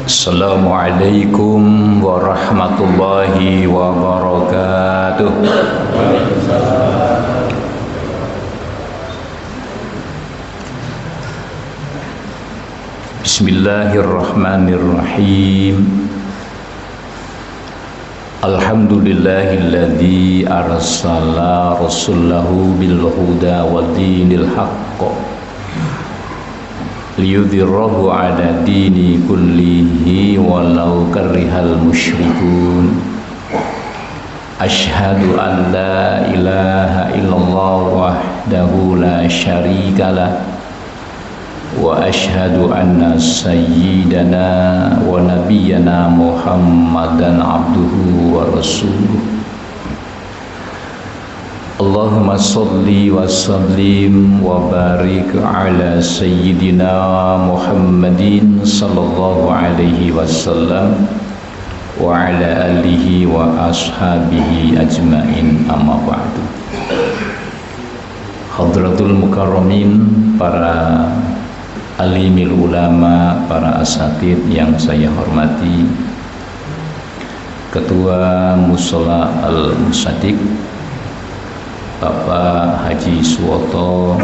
Assalamualaikum warahmatullahi wabarakatuh. Bismillahirrahmanirrahim. Alhamdulillahilladzi arsala rasulahu bil huda wa dinil haqq liyudhhirahu 'ala dini kullihi walau karihal musyrikun. Asyhadu an la ilaha illallah wahdahu la syarikalah wa asyhadu anna sayyidana wa nabiyyana Muhammadan abduhu wa rasuluh. Allahumma salli wa sallim wa barik ala sayyidina Muhammadin sallallahu alaihi wasallam wa ala alihi wa ashabihi ajmain, amma ba'du. Hadratul mukarramin, para alimil ulama, para asatid yang saya hormati, Ketua Mushola Al-Musaddiq Bapak Haji Suwoto,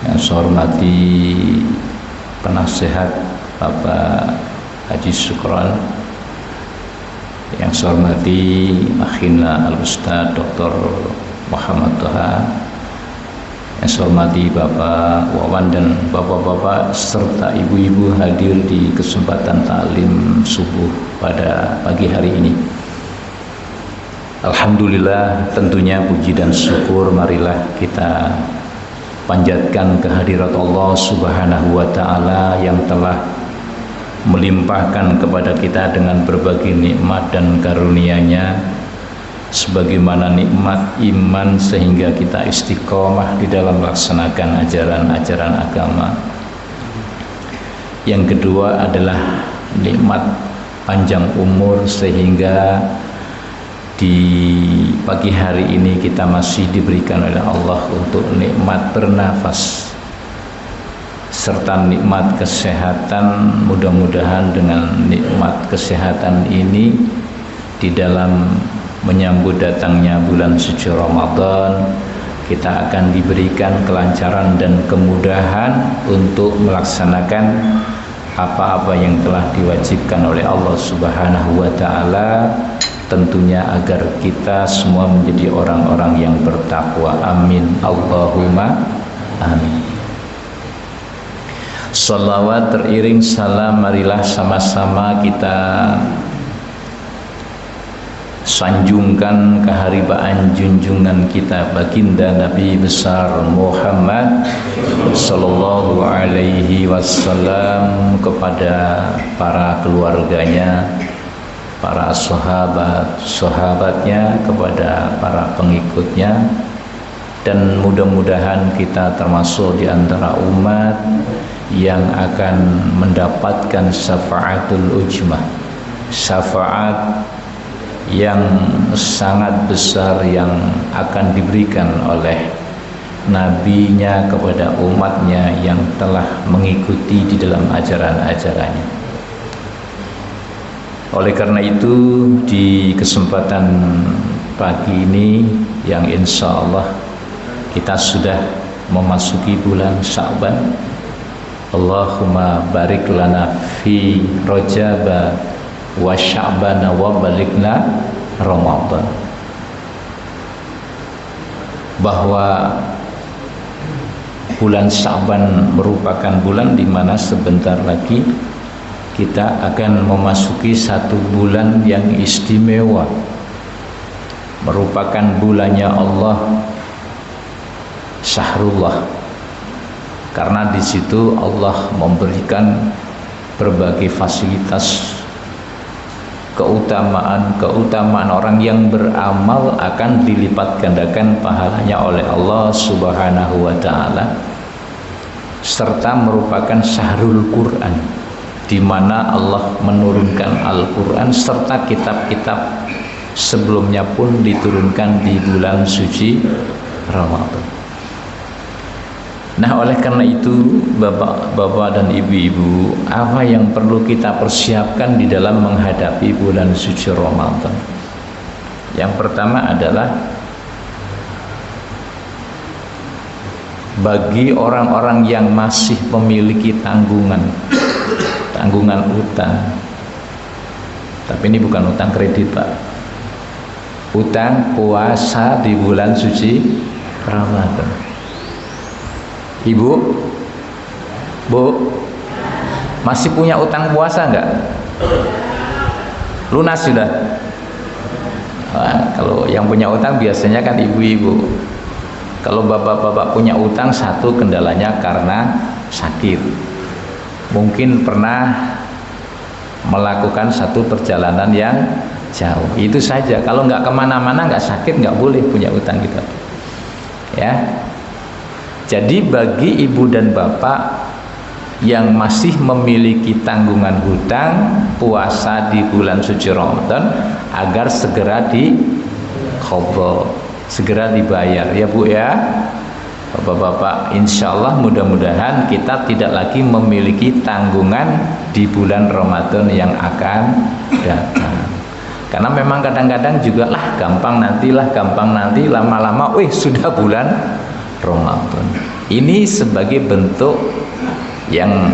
yang saya hormati penasehat Bapak Haji Sukron, yang saya hormati Akhina Al-Ustaz Dr. Muhammad Toha, yang saya hormati Bapak Wawan dan Bapak-bapak serta ibu-ibu hadir di kesempatan taklim subuh pada pagi hari ini. Alhamdulillah, tentunya puji dan syukur marilah kita panjatkan kehadirat Allah Subhanahu wa Ta'ala yang telah melimpahkan kepada kita dengan berbagai nikmat dan karunia-Nya, sebagaimana nikmat iman sehingga kita istiqomah di dalam melaksanakan ajaran-ajaran agama. Yang kedua adalah nikmat panjang umur sehingga di pagi hari ini kita masih diberikan oleh Allah untuk nikmat bernafas serta nikmat kesehatan. Mudah-mudahan dengan nikmat kesehatan ini di dalam menyambut datangnya bulan suci Ramadan, kita akan diberikan kelancaran dan kemudahan untuk melaksanakan apa-apa yang telah diwajibkan oleh Allah Subhanahu wa Ta'ala, tentunya agar kita semua menjadi orang-orang yang bertakwa. Amin, Allahumma amin. Salawat teriring salam, marilah sama-sama kita sanjungkan keharibaan junjungan kita baginda Nabi besar Muhammad sallallahu alaihi wasallam, kepada para keluarganya, para sahabat-sahabatnya, kepada para pengikutnya, dan mudah-mudahan kita termasuk di antara umat yang akan mendapatkan syafaatul ujmah, syafaat yang sangat besar yang akan diberikan oleh nabinya kepada umatnya yang telah mengikuti di dalam ajaran-ajarannya. Oleh karena itu, di kesempatan pagi ini yang insya Allah kita sudah memasuki bulan Sya'ban, Allahumma barik lana fi Rajab wa Sya'ban wa balikna Ramadan, bahwa bulan Sya'ban merupakan bulan di mana sebentar lagi kita akan memasuki satu bulan yang istimewa, merupakan bulannya Allah, Syahrullah, karena di situ Allah memberikan berbagai fasilitas, keutamaan orang yang beramal akan dilipat gandakan pahalanya oleh Allah Subhanahu wa Ta'ala, serta merupakan Syahrul Quran, di mana Allah menurunkan Al-Quran serta kitab-kitab sebelumnya pun diturunkan di bulan suci Ramadan. Nah, oleh karena itu bapak-bapak dan ibu-ibu, apa yang perlu kita persiapkan di dalam menghadapi bulan suci Ramadan? Yang pertama adalah bagi orang-orang yang masih memiliki tanggungan utang. Tapi ini bukan utang kredit, Pak. Utang puasa di bulan suci Ramadan. Ibu, Bu, masih punya utang puasa enggak? Lunas sudah? Nah, kalau yang punya utang biasanya kan ibu-ibu. Kalau bapak-bapak punya utang, satu kendalanya karena sakit. Mungkin pernah melakukan satu perjalanan yang jauh. Itu saja. Kalau nggak kemana-mana, nggak sakit, nggak boleh punya utang gitu. Ya. Jadi bagi ibu dan bapak yang masih memiliki tanggungan hutang puasa di bulan suci Ramadan, agar segera diqadha, segera dibayar ya Bu ya. Bapak-bapak, insya Allah mudah-mudahan kita tidak lagi memiliki tanggungan di bulan Ramadan yang akan datang. Karena memang kadang-kadang juga gampang nanti, lama-lama sudah bulan Ramadan. Ini sebagai bentuk yang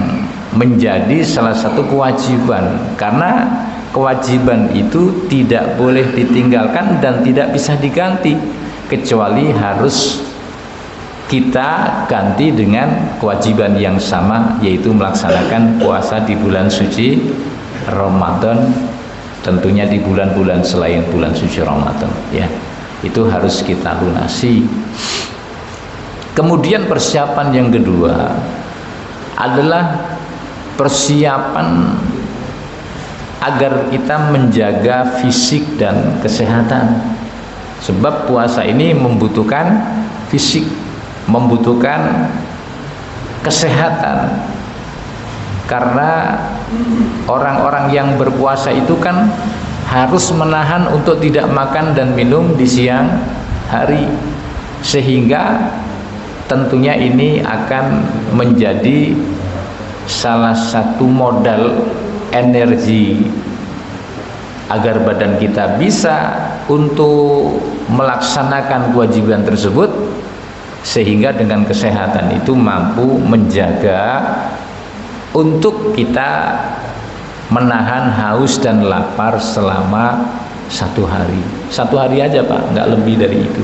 menjadi salah satu kewajiban, karena kewajiban itu tidak boleh ditinggalkan dan tidak bisa diganti, kecuali harus kita ganti dengan kewajiban yang sama, yaitu melaksanakan puasa di bulan suci Ramadan, tentunya di bulan-bulan selain bulan suci Ramadan ya. Itu harus kita lunasi. Kemudian persiapan yang kedua adalah persiapan agar kita menjaga fisik dan kesehatan. Sebab puasa ini membutuhkan fisik, membutuhkan kesehatan. Karena orang-orang yang berpuasa itu kan harus menahan untuk tidak makan dan minum di siang hari, sehingga tentunya ini akan menjadi salah satu modal energi agar badan kita bisa untuk melaksanakan kewajiban tersebut, sehingga dengan kesehatan itu mampu menjaga untuk kita menahan haus dan lapar selama satu hari aja Pak, nggak lebih dari itu.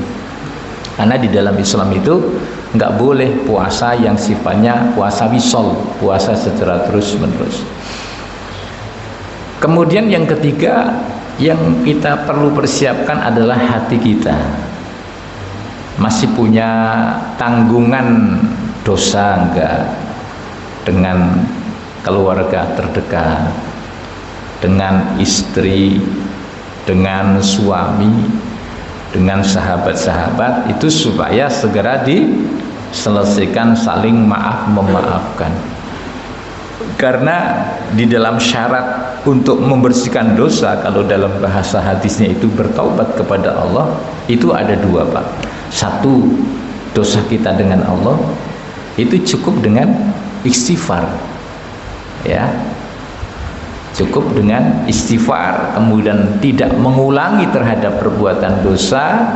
Karena di dalam Islam itu nggak boleh puasa yang sifatnya puasa wisol, puasa secara terus menerus. Kemudian yang ketiga yang kita perlu persiapkan adalah hati kita. Masih punya tanggungan dosa enggak dengan keluarga terdekat, dengan istri, dengan suami, dengan sahabat-sahabat, itu supaya segera diselesaikan, saling maaf memaafkan. Karena di dalam syarat untuk membersihkan dosa, kalau dalam bahasa hadisnya itu bertaubat kepada Allah, itu ada dua Pak. Satu, dosa kita dengan Allah itu cukup dengan istighfar ya, cukup dengan istighfar, kemudian tidak mengulangi terhadap perbuatan dosa,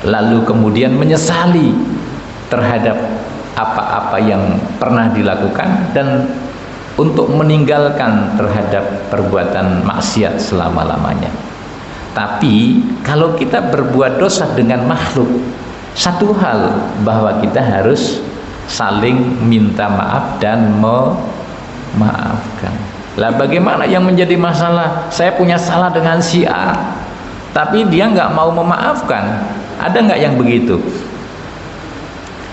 lalu kemudian menyesali terhadap apa-apa yang pernah dilakukan, dan untuk meninggalkan terhadap perbuatan maksiat selama-lamanya. Tapi kalau kita berbuat dosa dengan makhluk, satu hal bahwa kita harus saling minta maaf dan memaafkan. Lah bagaimana yang menjadi masalah? Saya punya salah dengan si A, tapi dia nggak mau memaafkan. Ada nggak yang begitu?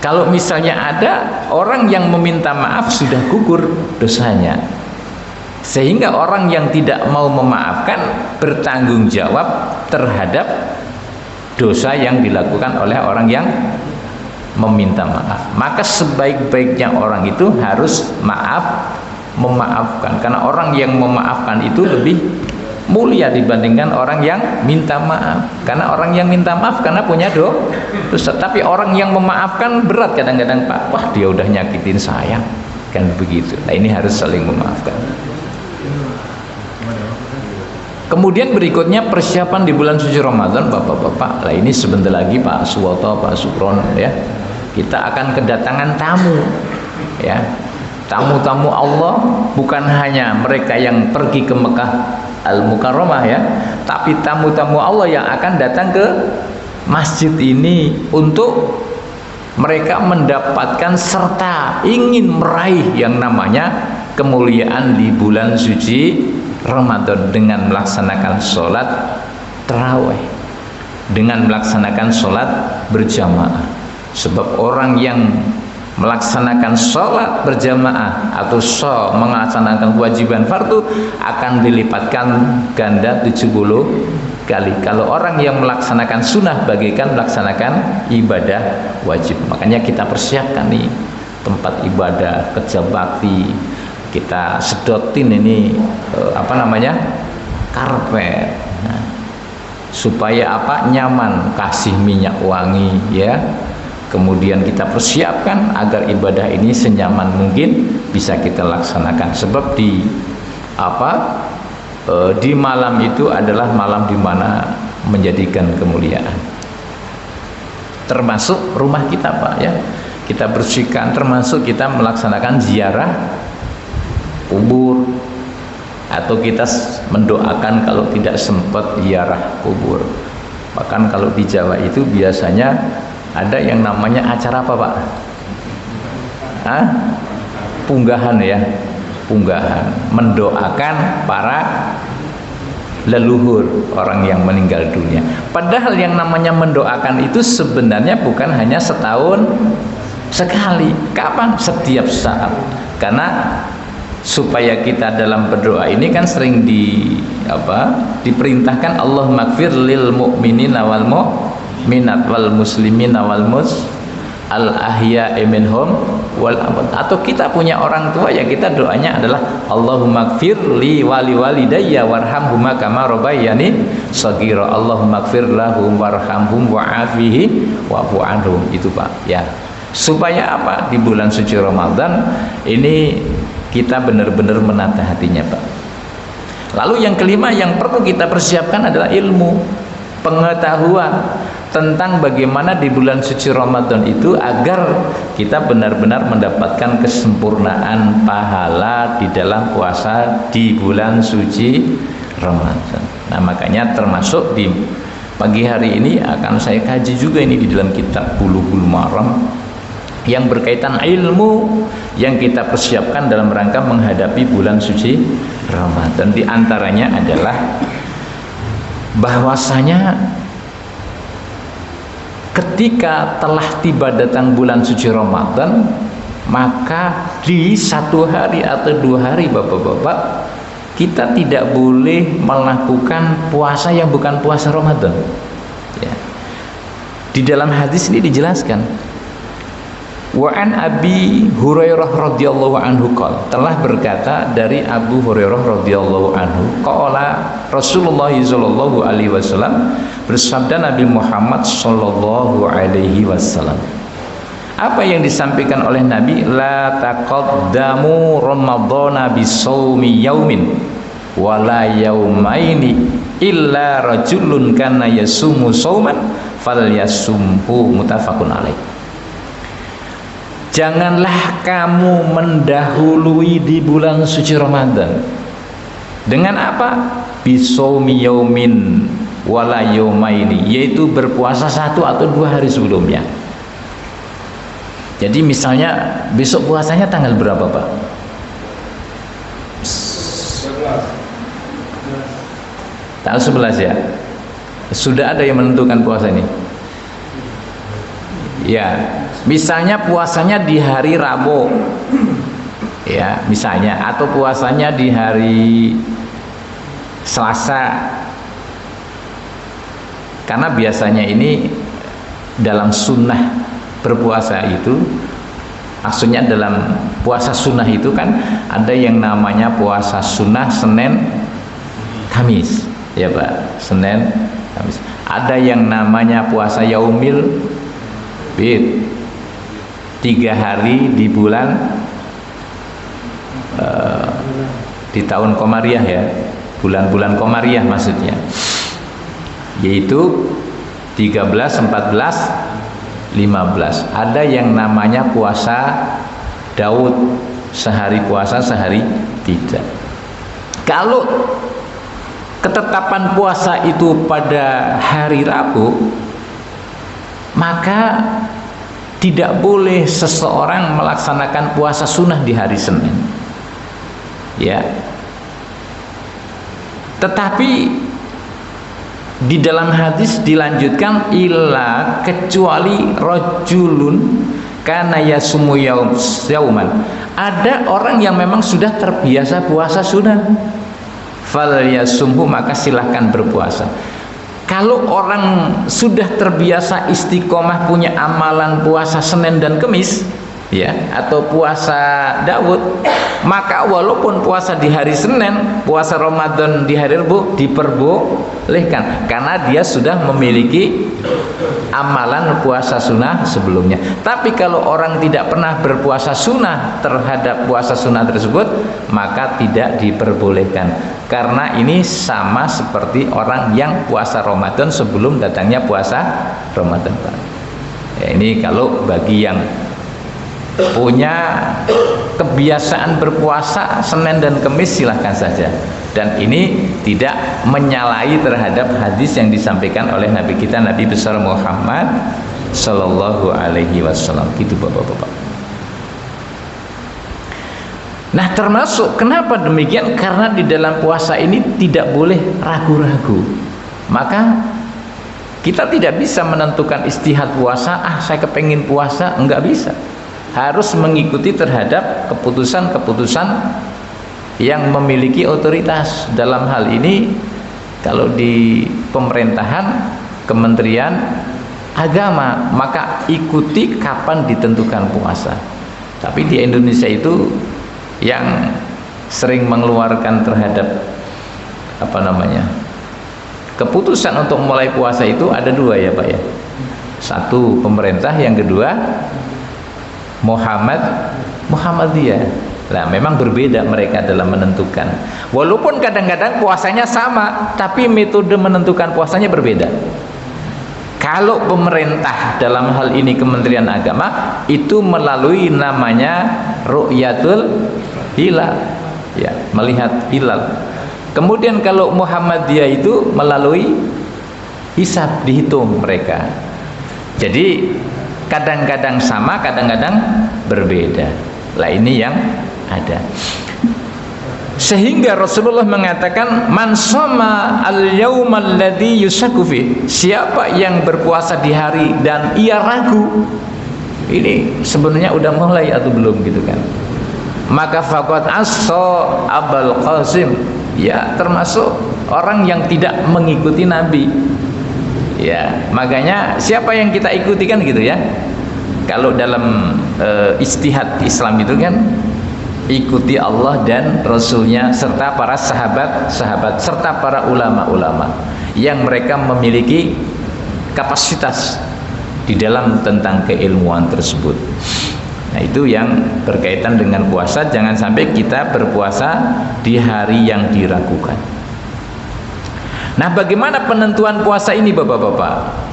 Kalau misalnya ada orang yang meminta maaf, sudah gugur dosanya. Sehingga orang yang tidak mau memaafkan bertanggung jawab terhadap dosa yang dilakukan oleh orang yang meminta maaf. Maka sebaik-baiknya orang itu harus memaafkan, karena orang yang memaafkan itu mulia dibandingkan orang yang minta maaf. Karena orang yang minta maaf karena punya dosa, tapi orang yang memaafkan berat kadang-kadang, Pak, wah dia udah nyakitin saya, kan begitu. Nah ini harus saling memaafkan. Kemudian berikutnya persiapan di bulan suci Ramadan, Bapak-bapak. Lah ini sebentar lagi Pak Suwoto, Pak Supron, ya, kita akan kedatangan tamu, ya, tamu-tamu Allah, bukan hanya mereka yang pergi ke Mekah Al-Mukarramah, ya, tapi tamu-tamu Allah yang akan datang ke masjid ini untuk mereka mendapatkan serta ingin meraih yang namanya kemuliaan di bulan suci Ramadan dengan melaksanakan sholat tarawih, dengan melaksanakan sholat berjamaah. Sebab orang yang melaksanakan sholat berjamaah atau melaksanakan kewajiban fardu akan dilipatkan ganda 70 kali. Kalau orang yang melaksanakan sunnah bagaikan melaksanakan ibadah wajib. Makanya kita persiapkan nih tempat ibadah, kerja bakti, kita sedotin ini karpet, nah, supaya nyaman, kasih minyak wangi, ya. Kemudian kita persiapkan agar ibadah ini senyaman mungkin bisa kita laksanakan. Sebab di malam itu adalah malam di mana menjadikan kemuliaan. Termasuk rumah kita, Pak, ya. Kita bersihkan, termasuk kita melaksanakan ziarah kubur, atau kita mendoakan kalau tidak sempat ziarah kubur. Bahkan kalau di Jawa itu biasanya ada yang namanya acara apa, Pak? Punggahan, ya, punggahan, mendoakan para leluhur orang yang meninggal dunia. Padahal yang namanya mendoakan itu sebenarnya bukan hanya setahun sekali. Kapan? Setiap saat. Karena supaya kita dalam berdoa ini kan sering diperintahkan Allahumma gfir lil mu'minina wal mu'minat wal muslimina wal al ahya'i minhum wal amwat. Atau kita punya orang tua, ya kita doanya adalah Allahumma gfir li wali walidayya warhamhuma kama rabbayani shaghira. Allahumma gfir lahum warhamhum wa'afihi wa'fu anhum. Itu, Pak, ya. Supaya apa? Di bulan suci Ramadan ini kita benar-benar menata hatinya, Pak. Lalu yang kelima yang perlu kita persiapkan adalah ilmu, pengetahuan tentang bagaimana di bulan suci Ramadan itu agar kita benar-benar mendapatkan kesempurnaan pahala di dalam puasa di bulan suci Ramadan. Nah, makanya termasuk di pagi hari ini akan saya kaji juga ini di dalam kitab Bulughul Maram yang berkaitan ilmu yang kita persiapkan dalam rangka menghadapi bulan suci Ramadan. Di antaranya adalah bahwasanya ketika telah tiba datang bulan suci Ramadan, maka di satu hari atau 2 hari, Bapak-bapak, kita tidak boleh melakukan puasa yang bukan puasa Ramadan, ya. Di dalam hadis ini dijelaskan, wa an Abi Hurairah radhiyallahu anhu qala, telah berkata dari Abu Hurairah radhiyallahu anhu, qala Rasulullah sallallahu alaihi wasallam, bersabda Nabi Muhammad sallallahu alaihi wasallam. Apa yang disampaikan oleh Nabi? La taqaddamu ramadhana bisawmi yaumin wala yaumaini illa rajulun kana yasumu sauman falyasumhu, muttafaqun alaih. Janganlah kamu mendahului di bulan suci Ramadan dengan apa? Bisawmi yaumin wala yaumaini, yaitu berpuasa 1 atau 2 hari sebelumnya. Jadi misalnya besok puasanya tanggal berapa, Pak? 11. Tanggal 11, ya. Sudah ada yang menentukan puasa ini? Ya, misalnya puasanya di hari Rabu, ya, misalnya, atau puasanya di hari Selasa. Karena biasanya ini dalam sunnah berpuasa itu, maksudnya dalam puasa sunnah itu kan ada yang namanya puasa sunnah Senin Kamis, ya Pak, Senin, Kamis. Ada yang namanya puasa yaumil bid, 3 hari di bulan di tahun Komariah ya, bulan-bulan Komariah maksudnya, yaitu 13, 14, 15. Ada yang namanya puasa Daud, sehari puasa sehari tidak. Kalau ketetapan puasa itu pada hari Rabu, maka tidak boleh seseorang melaksanakan puasa sunnah di hari Senin, ya. Tetapi di dalam hadis dilanjutkan illa, kecuali rajulun kana yasumu yauman. Ada orang yang memang sudah terbiasa puasa sunnah, fal yasumhu, maka silahkan berpuasa. Kalau orang sudah terbiasa istiqomah punya amalan puasa Senin dan Kemis, ya, atau puasa Daud, maka walaupun puasa di hari Senin, puasa Ramadan di hari Rabu diperbolehkan karena dia sudah memiliki amalan puasa sunnah sebelumnya. Tapi kalau orang tidak pernah berpuasa sunnah terhadap puasa sunnah tersebut, maka tidak diperbolehkan, karena ini sama seperti orang yang puasa Ramadan sebelum datangnya puasa Ramadan. Ya, ini kalau bagi yang punya kebiasaan berpuasa Senin dan Kemis, silahkan saja. Dan ini tidak menyalahi terhadap hadis yang disampaikan oleh Nabi kita, Nabi besar Muhammad Sallallahu Alaihi Wasallam. Gitu Bapak-bapak. Nah, termasuk kenapa demikian, karena di dalam puasa ini tidak boleh ragu-ragu. Maka kita tidak bisa menentukan istihad puasa, saya kepengin puasa, enggak bisa. Harus mengikuti terhadap keputusan-keputusan yang memiliki otoritas. Dalam hal ini kalau di pemerintahan, Kementerian Agama, maka ikuti kapan ditentukan puasa. Tapi di Indonesia itu yang sering mengeluarkan terhadap keputusan untuk mulai puasa itu ada 2 ya Pak ya. Satu pemerintah, yang kedua Muhammadiyah. Nah, memang berbeda mereka dalam menentukan. Walaupun kadang-kadang puasanya sama, tapi metode menentukan puasanya berbeda. Kalau pemerintah, dalam hal ini Kementerian Agama, itu melalui namanya ru'yatul hilal, ya, melihat hilal. Kemudian kalau Muhammadiyah itu melalui hisab, dihitung mereka. Jadi kadang-kadang sama, kadang-kadang berbeda. Lah ini yang ada. Sehingga Rasulullah mengatakan, man shoma al-yaumal ladzi yusakku fi, siapa yang berpuasa di hari dan ia ragu, ini sebenarnya udah mulai atau belum gitu kan, maka faqad assa Abul Qasim, ya, termasuk orang yang tidak mengikuti Nabi. Ya, makanya siapa yang kita ikuti kan gitu ya. Kalau dalam istihad Islam itu kan ikuti Allah dan Rasulnya serta para sahabat-sahabat serta para ulama-ulama yang mereka memiliki kapasitas di dalam tentang keilmuan tersebut. Nah, itu yang berkaitan dengan puasa. Jangan sampai kita berpuasa di hari yang diragukan. Nah, bagaimana penentuan puasa ini Bapak-bapak?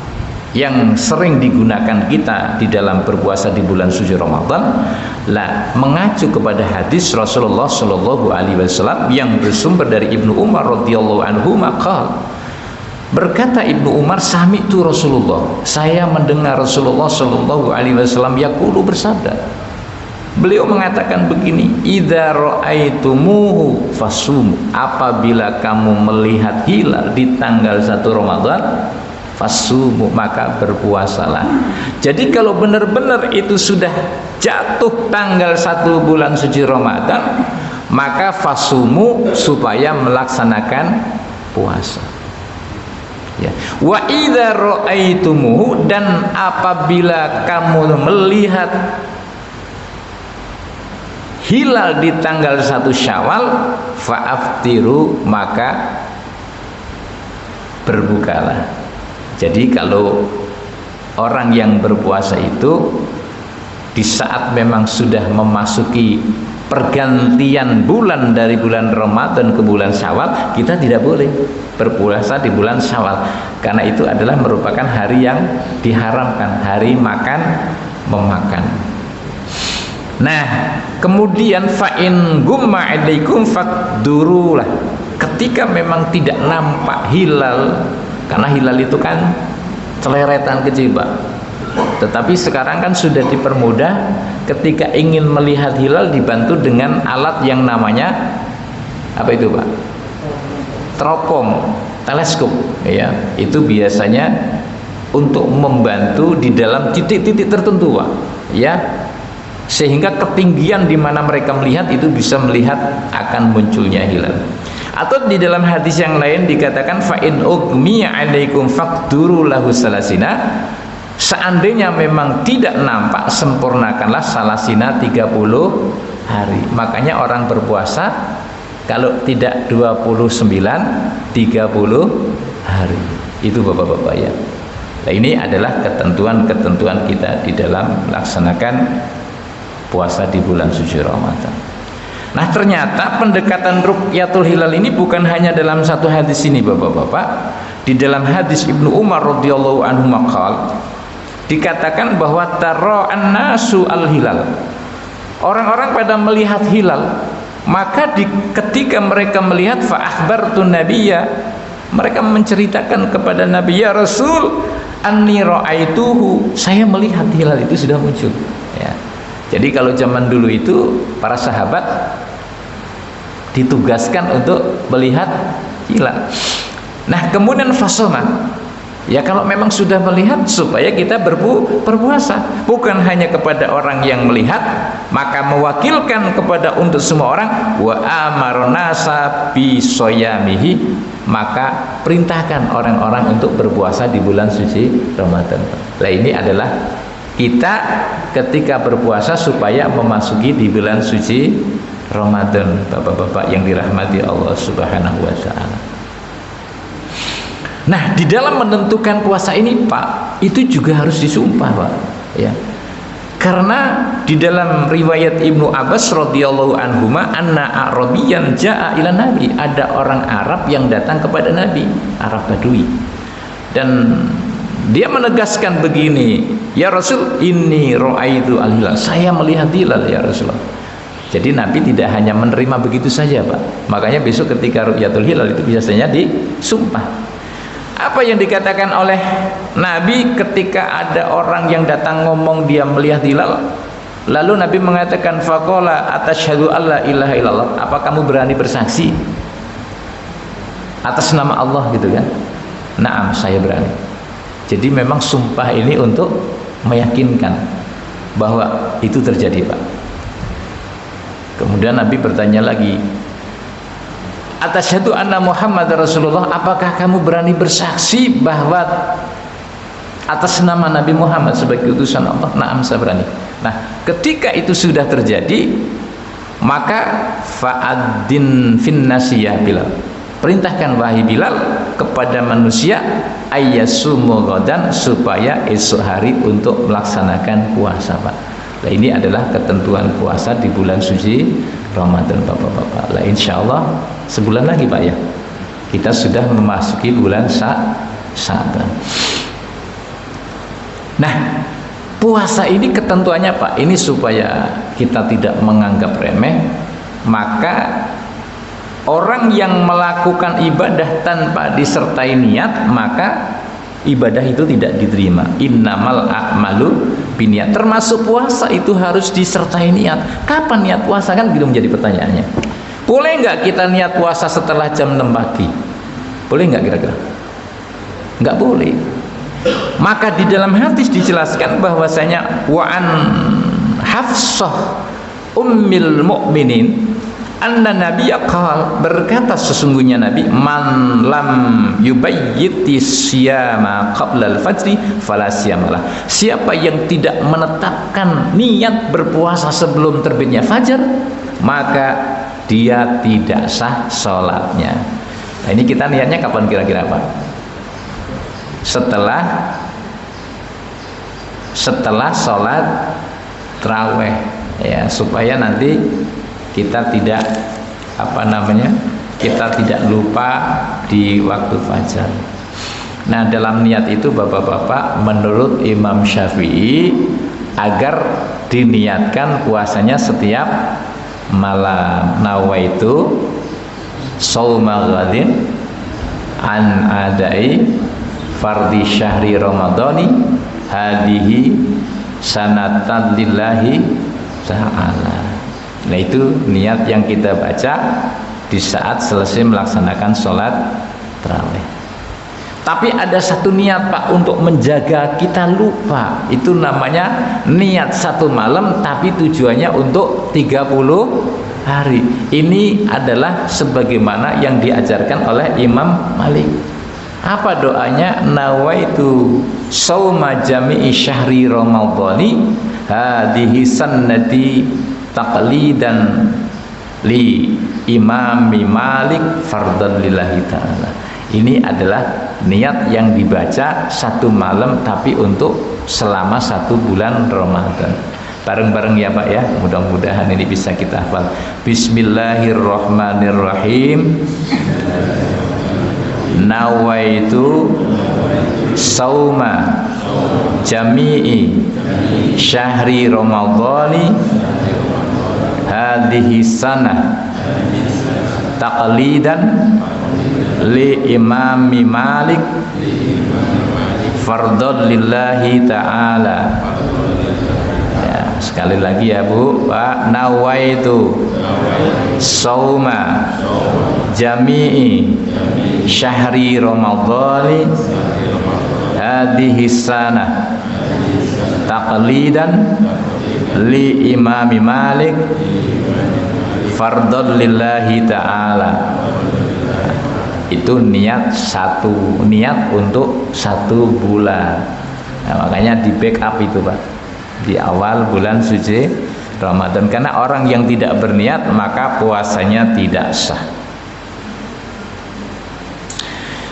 Yang sering digunakan kita di dalam berpuasa di bulan suci Ramadan, lah mengacu kepada hadis Rasulullah Shallallahu Alaihi Wasallam yang bersumber dari Ibnu Umar radhiyallahu anhu. Maka berkata Ibnu Umar, sami'tu Rasulullah, saya mendengar Rasulullah Shallallahu Alaihi Wasallam yaqulu, bersabda. Beliau mengatakan begini, idza ra'aitumuhu fasum, apabila kamu melihat hilal di tanggal 1 Ramadan, fasumu, maka berpuasalah. Jadi kalau benar-benar itu sudah jatuh tanggal 1 bulan suci Ramadan, maka fasumu, supaya melaksanakan puasa. Ya. Wa idza ra'aitumuhu, dan apabila kamu melihat hilal di tanggal 1 Syawal, fa'aftiru, maka berbukalah. Jadi kalau orang yang berpuasa itu di saat memang sudah memasuki pergantian bulan dari bulan Ramadan ke bulan Syawal, kita tidak boleh berpuasa di bulan Syawal, karena itu adalah merupakan hari yang diharamkan, hari makan memakan. Nah, kemudian fa'in gumma alaikum fakdurulah, ketika memang tidak nampak hilal, karena hilal itu kan celeretan kecil Pak, tetapi sekarang kan sudah dipermudah, ketika ingin melihat hilal dibantu dengan alat yang namanya apa itu Pak? Teropong, teleskop ya. Itu biasanya untuk membantu di dalam titik-titik tertentu Pak, ya, sehingga ketinggian di mana mereka melihat itu bisa melihat akan munculnya hilal. Atau di dalam hadis yang lain dikatakan fa in ugmiya alaikum faqduru lahu salasina, seandainya memang tidak nampak, sempurnakanlah salasina 30 hari. Makanya orang berpuasa kalau tidak 29, 30 hari. Itu Bapak-bapak ya. Nah, ini adalah ketentuan-ketentuan kita di dalam melaksanakan puasa di bulan suci Ramadan. Nah, ternyata pendekatan ru'yatul hilal ini bukan hanya dalam satu hadis ini Bapak-bapak. Di dalam hadis Ibnu Umar radhiyallahu anhu maqal dikatakan bahwa tara'an nasu al-hilal. Orang-orang pada melihat hilal, maka ketika mereka melihat fa akhbartun nabiyya, mereka menceritakan kepada Nabi, ya Rasul, anni ra'aituhu, saya melihat hilal itu sudah muncul ya. Jadi kalau zaman dulu itu para sahabat ditugaskan untuk melihat hilal. Nah, kemudian fasoma, ya kalau memang sudah melihat supaya kita berpuasa, bukan hanya kepada orang yang melihat, maka mewakilkan kepada untuk semua orang, wa amarnasa bi soyamihi, maka perintahkan orang-orang untuk berpuasa di bulan suci Ramadan. Nah, ini adalah kita ketika berpuasa supaya memasuki di bulan suci Ramadan, Bapak-bapak yang dirahmati Allah Subhanahu wa taala. Nah, di dalam menentukan puasa ini Pak, itu juga harus disumpah Pak ya. Karena di dalam riwayat Ibnu Abbas radhiyallahu anhuma, anna Arabiyan jaa ila Nabi, ada orang Arab yang datang kepada Nabi, Arab Badui, dan dia menegaskan begini, ya Rasul, inni ra'aitu al-hilal, saya melihat hilal ya Rasulullah. Jadi Nabi tidak hanya menerima begitu saja Pak, makanya besok ketika ru'yatul hilal itu biasanya disumpah. Apa yang dikatakan oleh Nabi ketika ada orang yang datang ngomong dia melihat hilal, lalu Nabi mengatakan faqala atasyhadu alla ilaha illallah, apa kamu berani bersaksi atas nama Allah gitu kan? Naam, saya berani. Jadi memang sumpah ini untuk meyakinkan bahwa itu terjadi Pak. Kemudian Nabi bertanya lagi, atasyhadu anna Muhammad Rasulullah, apakah kamu berani bersaksi bahwa atas nama Nabi Muhammad sebagai utusan Allah? Naam, saya berani. Nah, ketika itu sudah terjadi, maka fa'adzin fin nasiyah Bilal, perintahkan wahai Bilal kepada manusia ayyasumu ghadan, supaya esok hari untuk melaksanakan puasa Pak. Nah, ini adalah ketentuan puasa di bulan suci Ramadan Bapak-bapak. Nah, insya Allah sebulan lagi Pak ya, kita sudah memasuki bulan Sya'ban. Nah, puasa ini ketentuannya Pak, ini supaya kita tidak menganggap remeh, maka orang yang melakukan ibadah tanpa disertai niat, maka ibadah itu tidak diterima. Innamal a'malu binniyat. Termasuk puasa itu harus disertai niat. Kapan niat puasa, kan belum menjadi pertanyaannya. Boleh nggak kita niat puasa setelah jam 6 pagi? Boleh nggak kira-kira? Nggak boleh. Maka di dalam hadis dijelaskan bahwasanya wa an Hafsah ummil mukminin anna nabiyya qala, berkata sesungguhnya Nabi, man lam yubayyiti siyama qabla al-fajri fala siyamalah, siapa yang tidak menetapkan niat berpuasa sebelum terbitnya fajar, maka dia tidak sah sholatnya. Nah, ini kita niatnya kapan kira-kira Pak? setelah sholat tarawih, ya, supaya nanti kita tidak kita tidak lupa di waktu fajar. Nah, dalam niat itu bapak-bapak, menurut Imam Syafi'i, agar diniatkan puasanya setiap malam. Nawaitu shauma ghadin an adai fardhi syahri ramadhani hadihi sanatan lillahi ta'ala. Nah, itu niat yang kita baca di saat selesai melaksanakan sholat tarawih. Tapi ada satu niat, Pak, untuk menjaga kita lupa. Itu namanya niat satu malam, tapi tujuannya untuk 30 hari. Ini adalah sebagaimana yang diajarkan oleh Imam Malik. Apa doanya? Nawaitu shauma jami'i syahri ramadhani hadhihi sannati taqlidan li imami Malik fardhan lillahi ta'ala. Ini adalah niat yang dibaca satu malam tapi untuk selama 1 bulan Ramadan. Bareng-bareng ya Pak ya, mudah-mudahan ini bisa kita hafal. Bismillahirrahmanirrahim. Nawaitu sauma jami'i syahri ramadhani hadhihi sanah taqlidan li imami Malik fardhan lillahi ta'ala. Ya, sekali lagi ya Bu, Pak. Nawaitu sauma jami'i syahri ramadhani hadhihi sanah taqlidan li imami Malik fardhan lillahi ta'ala. Itu niat untuk 1 bulan. Nah, makanya di backup itu Pak, di awal bulan suci Ramadan, karena orang yang tidak berniat maka puasanya tidak sah.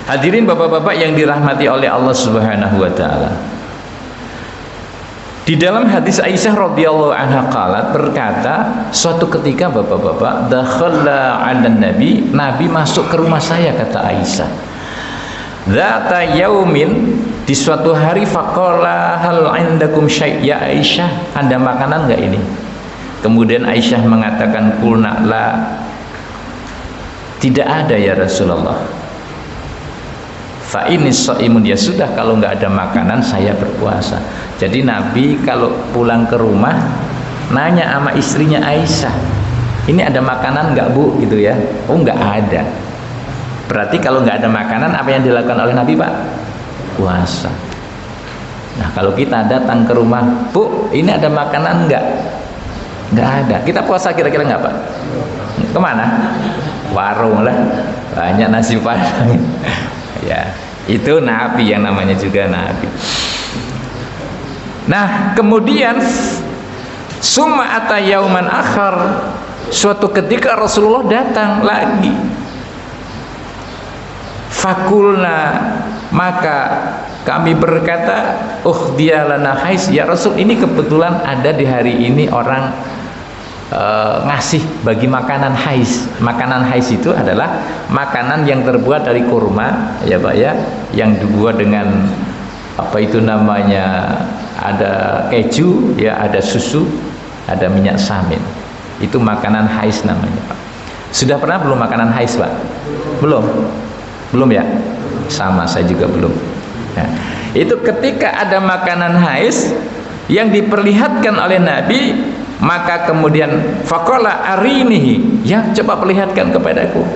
Hadirin bapak-bapak yang dirahmati oleh Allah Subhanahu wa taala. Di dalam hadis Aisyah radhiyallahu anha qalat, berkata, suatu ketika bapak-bapak, dakhala 'alan nabi, nabi masuk ke rumah saya, kata Aisyah. Dzata yaumin, di suatu hari, faqala hal 'indakum syai', ya Aisyah, ada makanan enggak ini? Kemudian Aisyah mengatakan, qulna la, tidak ada ya Rasulullah. Fa ini shaimun, ya sudah, kalau nggak ada makanan saya berpuasa. Jadi Nabi kalau pulang ke rumah nanya sama istrinya Aisyah, ini ada makanan nggak Bu, gitu ya. Oh, nggak ada. Berarti kalau nggak ada makanan, apa yang dilakukan oleh Nabi Pak? Puasa. Nah, kalau kita datang ke rumah, Bu, ini ada makanan nggak? Nggak ada. Kita puasa kira-kira nggak Pak? Kemana? Warung lah, banyak nasi padang. Ya, itu Nabi, yang namanya juga Nabi. Nah, kemudian summa ata yauman akhar, suatu ketika Rasulullah datang lagi. Fakulna, maka kami berkata, dia lana hais, ya Rasul, ini kebetulan ada di hari ini orang ngasih bagi makanan hais. Makanan hais itu adalah makanan yang terbuat dari kurma, ya Pak ya, yang dibuat dengan apa itu namanya, ada keju, ya, ada susu, ada minyak samin. Itu makanan hais namanya Pak. Sudah pernah belum makanan hais Pak? Belum ya? Sama, saya juga belum. Nah, itu ketika ada makanan hais yang diperlihatkan oleh Nabi, maka kemudian faqala arinihi, ya coba perlihatkan kepadaku.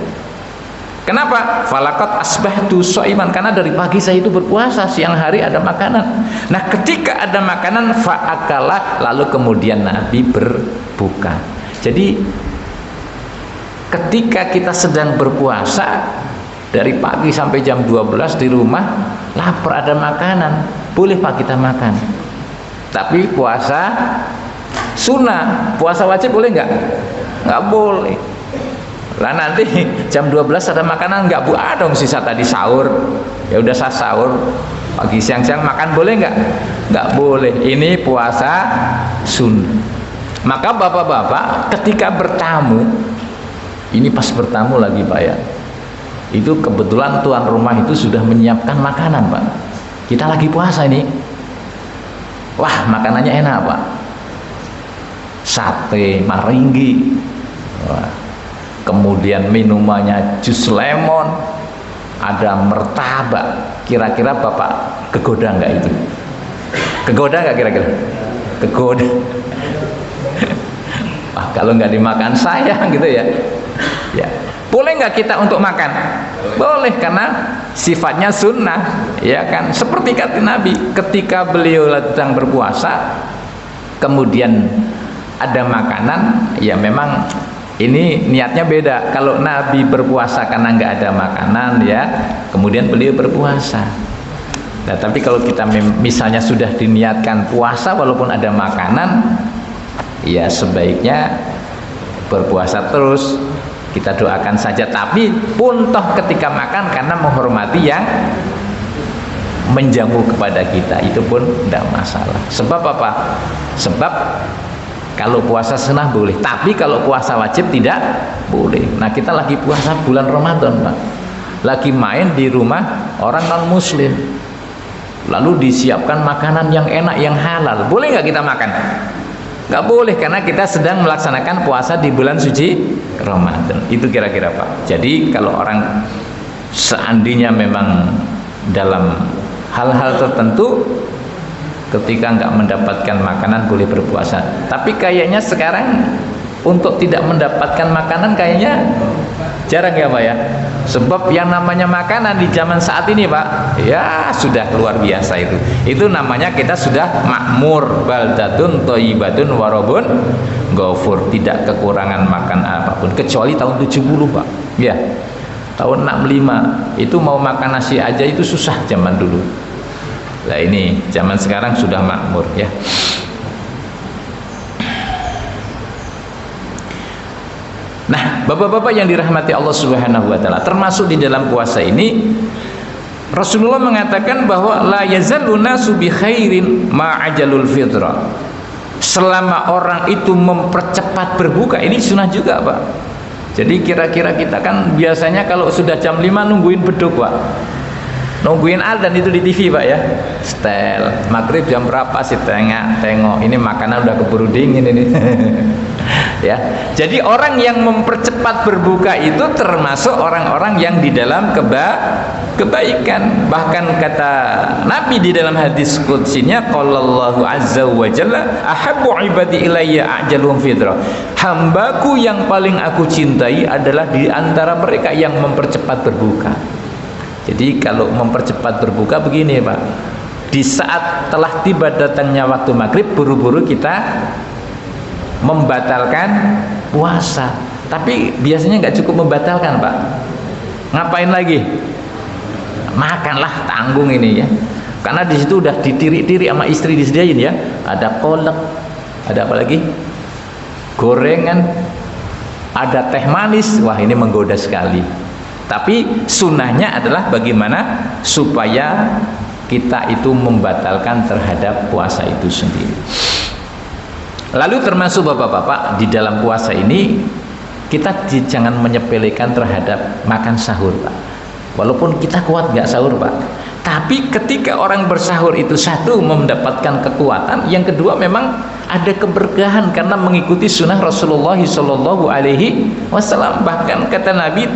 Kenapa? Falaqad asbahtu shaiman, karena dari pagi saya itu berpuasa, siang hari ada makanan. Nah, ketika ada makanan fa'akala, lalu kemudian Nabi berbuka. Jadi ketika kita sedang berpuasa dari pagi sampai jam 12 di rumah, lapar, ada makanan, boleh Pak kita makan. Tapi puasa sunnah, puasa wajib boleh nggak? Nggak boleh. Lah nanti jam 12 ada makanan nggak? Bu, dong sisa tadi sahur. Ya udah, saya sahur. Pagi siang makan boleh nggak? Nggak boleh. Ini puasa sunnah. Maka bapak-bapak ketika bertamu, ini pas bertamu lagi Pak ya, itu kebetulan tuan rumah itu sudah menyiapkan makanan Pak. Kita lagi puasa ini. Wah, makanannya enak Pak. Sate maringgi. Wah. Kemudian minumannya jus lemon, ada martabak. Kira-kira bapak kegoda nggak itu? Kegoda nggak kira-kira? Kegoda. Wah, kalau nggak dimakan sayang gitu ya. Ya, boleh nggak kita untuk makan? Boleh, karena sifatnya sunnah, ya kan? Seperti kata Nabi, ketika beliau sedang berpuasa, kemudian ada makanan, ya memang ini niatnya beda. Kalau Nabi berpuasa karena nggak ada makanan, ya, kemudian beliau berpuasa. Nah, tapi kalau kita misalnya sudah diniatkan puasa walaupun ada makanan, ya sebaiknya berpuasa terus. Kita doakan saja, tapi pun toh ketika makan karena menghormati yang menjamu kepada kita, itu pun tidak masalah. Sebab apa? Sebab kalau puasa sunnah boleh, tapi kalau puasa wajib tidak boleh. Nah, kita lagi puasa bulan Ramadan Pak, lagi main di rumah orang non muslim, lalu disiapkan makanan yang enak, yang halal, boleh nggak kita makan? Nggak boleh, karena kita sedang melaksanakan puasa di bulan suci Ramadan. Itu kira-kira Pak. Jadi kalau orang seandainya memang dalam hal-hal tertentu ketika nggak mendapatkan makanan boleh berpuasa. Tapi kayaknya sekarang untuk tidak mendapatkan makanan kayaknya jarang ya Pak ya. Sebab yang namanya makanan di zaman saat ini Pak, ya sudah luar biasa itu. Itu namanya kita sudah makmur, baldatun thayyibatun warabun ghafur, tidak kekurangan makan apapun kecuali tahun 70 Pak. Ya. Tahun 65 itu mau makan nasi aja itu susah zaman dulu. Nah, ini zaman sekarang sudah makmur ya. Nah, bapak-bapak yang dirahmati Allah Subhanahu wa taala, termasuk di dalam puasa ini Rasulullah mengatakan bahwa la yazallu nasu bi khairin ma ajalul fitra. Selama orang itu mempercepat berbuka, ini sunnah juga Pak. Jadi kira-kira kita kan biasanya kalau sudah jam 5 nungguin beduk Pak, nungguin adzan itu di TV Pak ya, setel maghrib jam berapa sih, tengok ini makanan udah keburu dingin ini. Ya, jadi orang yang mempercepat berbuka itu termasuk orang-orang yang di dalam kebaikan. Bahkan kata Nabi di dalam hadis qudsinya, qallallahu azza wa jalla ahabbu ibadi ilayya ajalum fitra. Hambaku yang paling aku cintai adalah di antara mereka yang mempercepat berbuka. Jadi kalau mempercepat berbuka begini Pak, di saat telah tiba datangnya waktu maghrib, buru-buru kita membatalkan puasa. Tapi biasanya nggak cukup membatalkan Pak, ngapain lagi? Makanlah, tanggung ini ya, karena di situ udah ditirik-tirik sama istri disediain ya, ada kolak, ada apa lagi, gorengan, ada teh manis. Wah, ini menggoda sekali. Tapi sunnahnya adalah bagaimana supaya kita itu membatalkan terhadap puasa itu sendiri. Lalu termasuk bapak-bapak di dalam puasa ini kita jangan menyepelekan terhadap makan sahur Pak. Walaupun kita kuat nggak sahur Pak, tapi ketika orang bersahur itu satu mendapatkan kekuatan, yang kedua memang ada keberkahan karena mengikuti sunnah Rasulullah Shallallahu Alaihi Wasallam. Bahkan kata Nabi,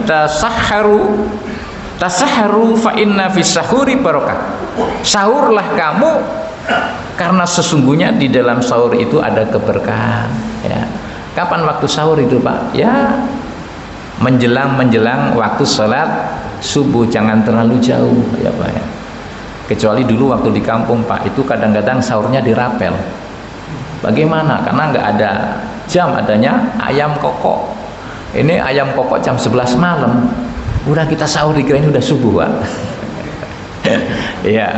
tasaharu fa inna fis sahuri barokah. Sahurlah kamu karena sesungguhnya di dalam sahur itu ada keberkahan ya. Kapan waktu sahur itu Pak? Ya menjelang waktu sholat subuh, jangan terlalu jauh ya Pak ya. Kecuali dulu waktu di kampung Pak, itu kadang-kadang sahurnya dirapel. Bagaimana? Karena nggak ada jam, adanya ayam kokok. Ini ayam kokok jam 11 malam, udah kita sahur dikirain udah subuh Pak. Ya,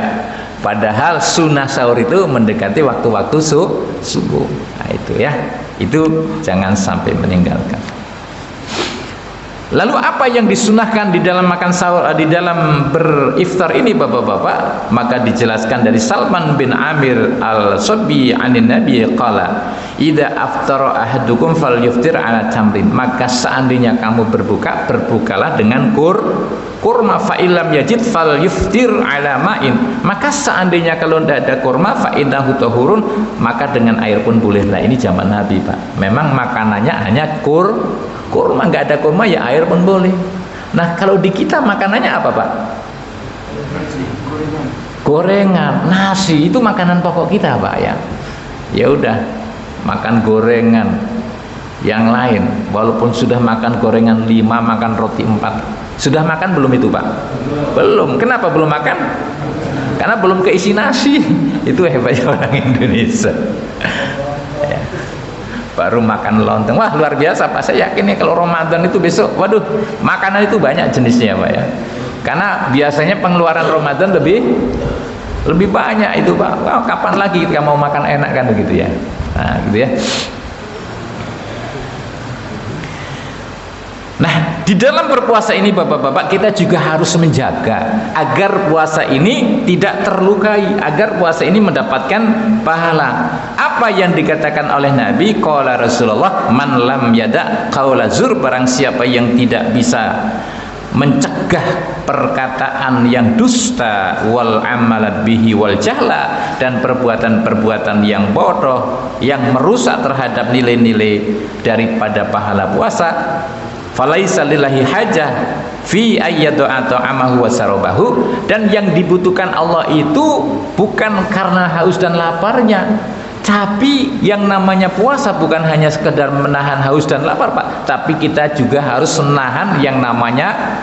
padahal sunnah sahur itu mendekati waktu-waktu subuh. Nah itu ya, itu jangan sampai meninggalkan. Lalu apa yang disunahkan di dalam makan sahur, di dalam beriftar ini bapak-bapak? Maka dijelaskan dari Salman bin Amir al-Sabbi anin Nabi qala, "Idza aftara ahadukum falyuftir ala tamrin." Maka seandainya kamu berbuka, berbukalah dengan kurma, fa illam yajid falyuftir ala ma'in. Maka seandainya kalau tidak ada kurma, fa innahu tahurun, maka dengan air pun boleh. Lah ini zaman Nabi, Pak. Memang makanannya hanya kurma, nggak ada kurma ya air pun boleh. Nah kalau di kita makanannya apa, Pak? Gorengan, nasi, itu makanan pokok kita, Pak, ya. Ya udah, makan gorengan. Yang lain, walaupun sudah makan gorengan 5, makan roti 4, sudah makan belum itu, Pak? Belum. Kenapa belum makan? Karena belum keisi nasi. Itu hebatnya orang Indonesia. Ya. Baru makan lontong, wah luar biasa, Pak. Saya yakin nih kalau Ramadan itu besok, waduh, makanan itu banyak jenisnya, Pak, ya. Karena biasanya pengeluaran Ramadan lebih banyak itu, Pak. Wah, kapan lagi kita mau makan enak kan begitu ya. Nah, gitu ya. Nah, di dalam berpuasa ini bapak-bapak, kita juga harus menjaga agar puasa ini tidak terlukai, agar puasa ini mendapatkan pahala. Apa yang dikatakan oleh Nabi, qala Rasulullah, man lam yada qaula zur, barang siapa yang tidak bisa mencegah perkataan yang dusta, wal amalat bihi wal jahla, dan perbuatan-perbuatan yang bodoh yang merusak terhadap nilai-nilai daripada pahala puasa, falaisa lillahi hajah fi ayyad'a ta'amahu wa sarabahu, dan yang dibutuhkan Allah itu bukan karena haus dan laparnya, tapi yang namanya puasa bukan hanya sekedar menahan haus dan lapar, Pak, tapi kita juga harus menahan yang namanya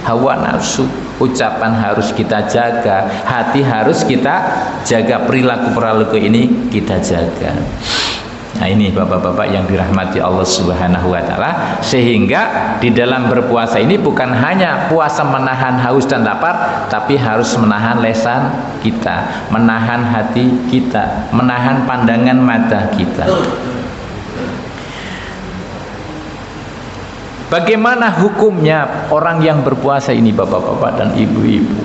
hawa nafsu. Ucapan harus kita jaga, hati harus kita jaga, perilaku ini kita jaga. Nah ini bapak-bapak yang dirahmati Allah Subhanahu wa ta'ala, sehingga di dalam berpuasa ini bukan hanya puasa menahan haus dan lapar, tapi harus menahan lisan kita, menahan hati kita, menahan pandangan mata kita. Bagaimana hukumnya orang yang berpuasa ini bapak-bapak dan ibu-ibu?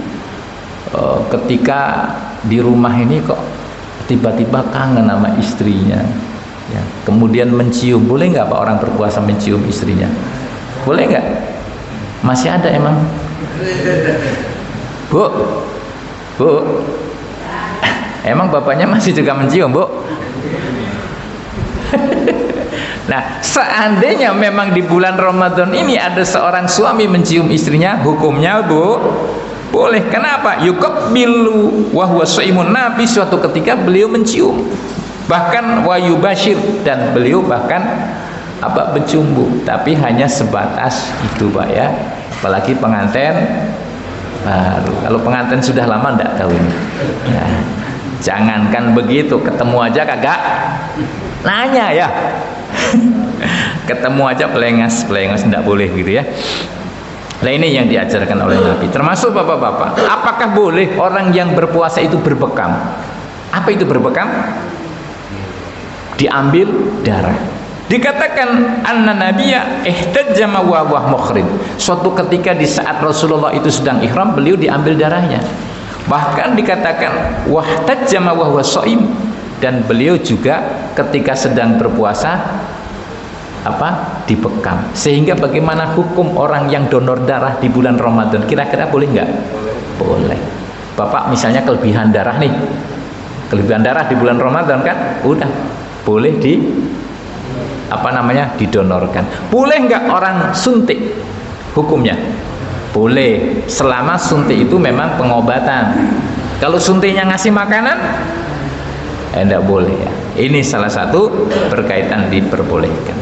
Ketika di rumah ini kok tiba-tiba kangen sama istrinya, ya, kemudian mencium, boleh nggak Pak orang berpuasa mencium istrinya? Boleh nggak? Masih ada emang? Bu, emang bapaknya masih juga mencium, Bu? Nah, seandainya memang di bulan Ramadan ini ada seorang suami mencium istrinya, hukumnya, Bu, boleh. Kenapa? Yuqabbilu wa huwa shaimun. Nabi suatu ketika beliau mencium, bahkan wayu bashir, dan beliau bahkan bercumbu, tapi hanya sebatas itu, Pak, ya. Apalagi pengantin baru. Kalau pengantin sudah lama enggak tahu ini. Nah, jangankan begitu, ketemu aja kagak nanya ya. Ketemu aja pelengas enggak boleh gitu ya. Nah ini yang diajarkan oleh Nabi. Termasuk bapak-bapak, apakah boleh orang yang berpuasa itu berbekam? Apa itu berbekam? Diambil darah. Dikatakan anna nabiyya ihtajjama wa huwa muhrim. Suatu ketika di saat Rasulullah itu sedang ihram, beliau diambil darahnya. Bahkan dikatakan wahtajjama wa huwa shaim, dan beliau juga ketika sedang berpuasa dibekam. Sehingga bagaimana hukum orang yang donor darah di bulan Ramadan? Kira-kira boleh nggak? Boleh. Bapak misalnya kelebihan darah nih, kelebihan darah di bulan Ramadan kan, udah boleh didonorkan. Boleh nggak orang suntik? Hukumnya boleh, selama suntik itu memang pengobatan. Kalau suntiknya ngasih makanan, enggak boleh ya. Ini salah satu berkaitan diperbolehkan.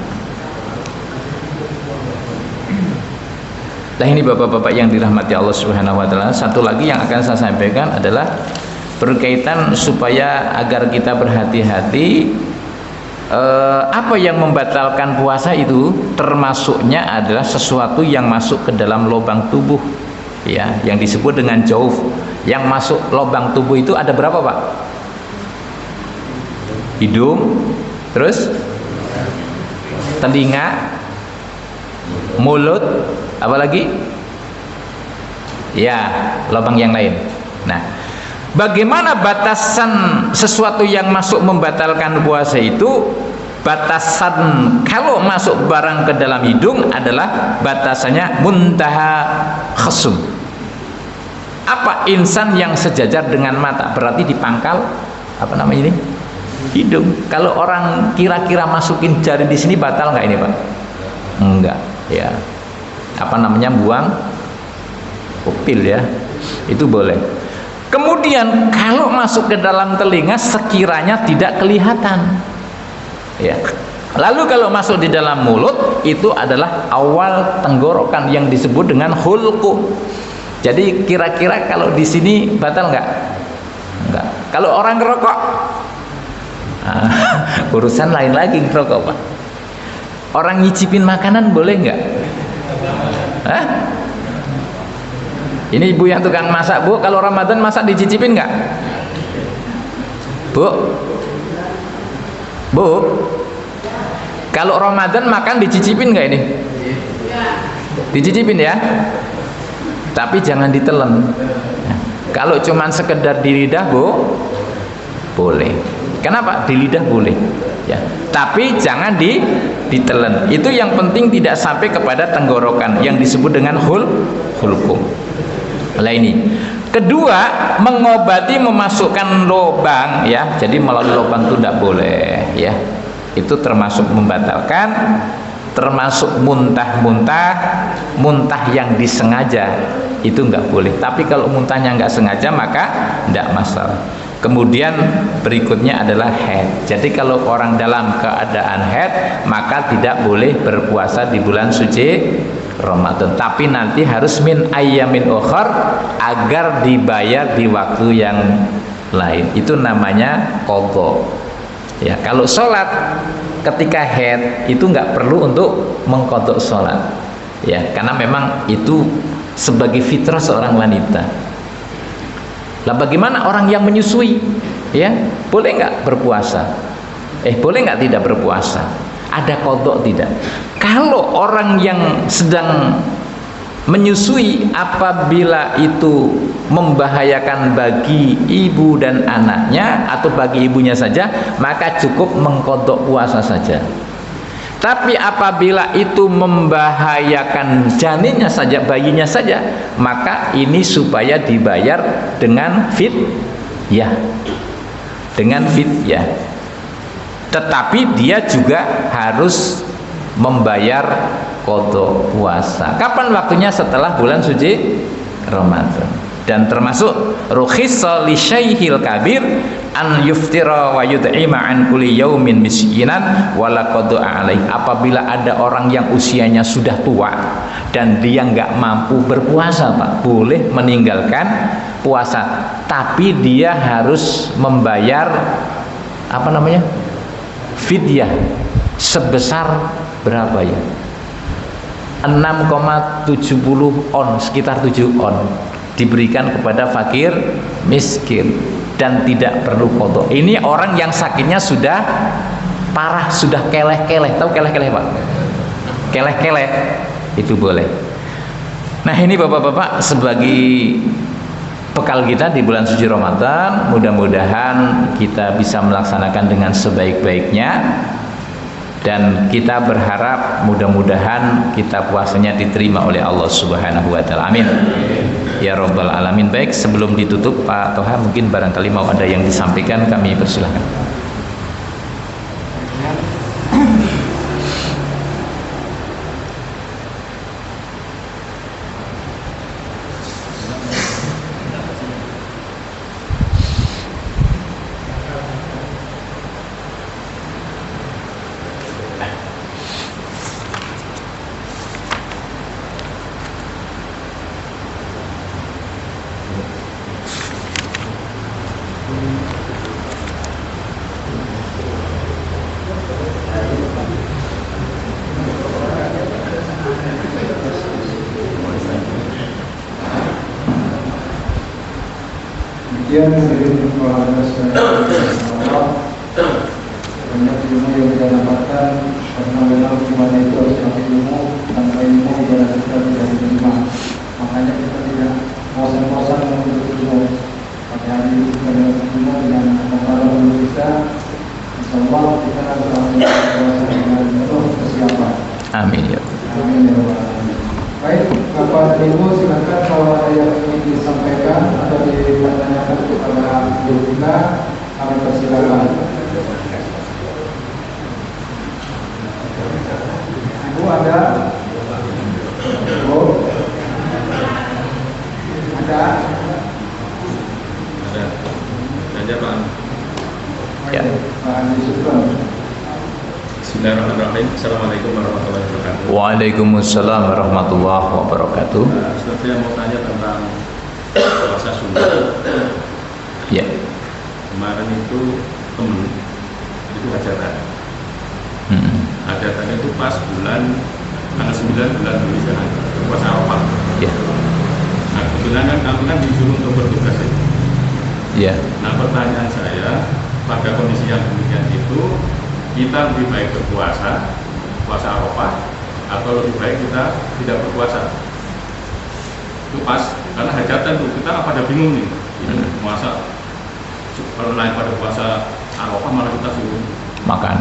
Nah ini bapak-bapak yang dirahmati Allah Subhanahu wa ta'ala, satu lagi yang akan saya sampaikan adalah berkaitan supaya agar kita berhati-hati. Apa yang membatalkan puasa itu termasuknya adalah sesuatu yang masuk ke dalam lubang tubuh, ya, yang disebut dengan jauf. Yang masuk lubang tubuh itu ada berapa, Pak? Hidung, terus telinga, mulut, apalagi? Ya, lubang yang lain. Nah, bagaimana batasan sesuatu yang masuk membatalkan puasa itu? Batasan kalau masuk barang ke dalam hidung adalah batasannya muntaha khasum. Apa? Insan yang sejajar dengan mata, berarti di pangkal apa namanya ini? Hidung. Kalau orang kira-kira masukin jari di sini batal nggak ini, Pak? Enggak, ya. Apa namanya, buang pupil ya, itu boleh. Kemudian kalau masuk ke dalam telinga sekiranya tidak kelihatan, ya. Lalu kalau masuk di dalam mulut itu adalah awal tenggorokan yang disebut dengan hulqu. Jadi kira-kira kalau di sini batal nggak? Enggak. Kalau orang ngerokok, urusan lain lagi ngerokok, Pak. Orang nyicipin makanan boleh nggak? Hah? Ini ibu yang tukang masak, Bu, kalau Ramadan masak dicicipin nggak? Bu, Bu, kalau Ramadan makan dicicipin nggak ini? Dicicipin ya, tapi jangan ditelan. Kalau cuman sekedar di lidah, Bu, boleh. Kenapa? Di lidah boleh, ya. Tapi jangan ditelan. Itu yang penting tidak sampai kepada tenggorokan yang disebut dengan hulqum. Nah ini. Kedua, mengobati memasukkan lubang, ya. Jadi melalui lubang itu tidak boleh, ya. Itu termasuk membatalkan, termasuk muntah yang disengaja itu nggak boleh. Tapi kalau muntahnya nggak sengaja maka tidak masalah. Kemudian berikutnya adalah haid. Jadi kalau orang dalam keadaan haid maka tidak boleh berpuasa di bulan suci Ramadan. Tapi nanti harus min ayyamin ukhar agar dibayar di waktu yang lain. Itu namanya qadha. Ya, kalau sholat ketika haid itu nggak perlu untuk mengqadha sholat. Ya, karena memang itu sebagai fitrah seorang wanita. Lah bagaimana orang yang menyusui? Ya, boleh nggak berpuasa? Boleh nggak tidak berpuasa? Ada kodok tidak? Kalau orang yang sedang menyusui apabila itu membahayakan bagi ibu dan anaknya atau bagi ibunya saja, maka cukup mengkodok puasa saja. Tapi apabila itu membahayakan janinnya saja, bayinya saja, maka ini supaya dibayar dengan fidyah. Dengan fidyah. Tetapi dia juga harus membayar qadha puasa. Kapan waktunya? Setelah bulan suci Ramadan. Dan termasuk rukhissa li syaikhil kabir an yuftira wa yud'ima an kulli yaumin miskinan wala qadha alaih. Apabila ada orang yang usianya sudah tua dan dia nggak mampu berpuasa, Pak, boleh meninggalkan puasa, tapi dia harus membayar apa namanya? Fidyah sebesar berapa ya? 6,70 on, sekitar 7 on diberikan kepada fakir miskin dan tidak perlu qadha. Ini orang yang sakitnya sudah parah, sudah keleh-keleh. Tahu keleh-keleh, Pak? Keleh-keleh itu boleh. Nah, ini Bapak-bapak sebagai bekal kita di bulan suci Ramadan, mudah-mudahan kita bisa melaksanakan dengan sebaik-baiknya dan kita berharap mudah-mudahan kita puasanya diterima oleh Allah Subhanahu wa taala. Amin. Ya Rabbal Alamin. Baik, sebelum ditutup Pak Toha mungkin barangkali mau ada yang disampaikan, kami persilahkan. Demikian dari kepala banyak yang kita dapatkan bagaimana ibadah itu harus pakai ilmu, tanpa ilmu ibadah kita tidak diterima. Makanya kita tidak bosan-bosan menuntut ilmu. Pada hari ini kita ilmu dengan kepala ilmu kita, insyaallah kita akan berpuasa dengan penuh kesiapan. Amin ya. Amin ya Allah. Baik, Bapak dan Ibu, silakan kalau ada yang ingin disampaikan atau ditanyakan kepada guru kita, kami persilakan. Ibu ada? Ibu? Ada? Ada. Saja Pak. Ya. Pak Andi Sugeng. Bismillahirrahmanirrahim. Assalamualaikum warahmatullahi wabarakatuh. Waalaikumsalam warahmatullahi wabarakatuh. Saya mau tanya tentang puasa sunnah. Ya. Kemarin itu temen itu hajatan. Hajatan itu pas bulan tanggal 9 bulan Dzulhijjah, puasa Arafah. Ya. Nah, kebetulan kan kami kan disuruh untuk bertugas itu. Ya. Nah, pertanyaan saya pada kondisi yang demikian itu, kita lebih baik berpuasa, puasa Arafah, atau lebih baik kita tidak berpuasa? Itu pas, karena hajatan tuh kita pada bingung nih, puasa kalau naik pada puasa Arafah malah kita suruh Makan.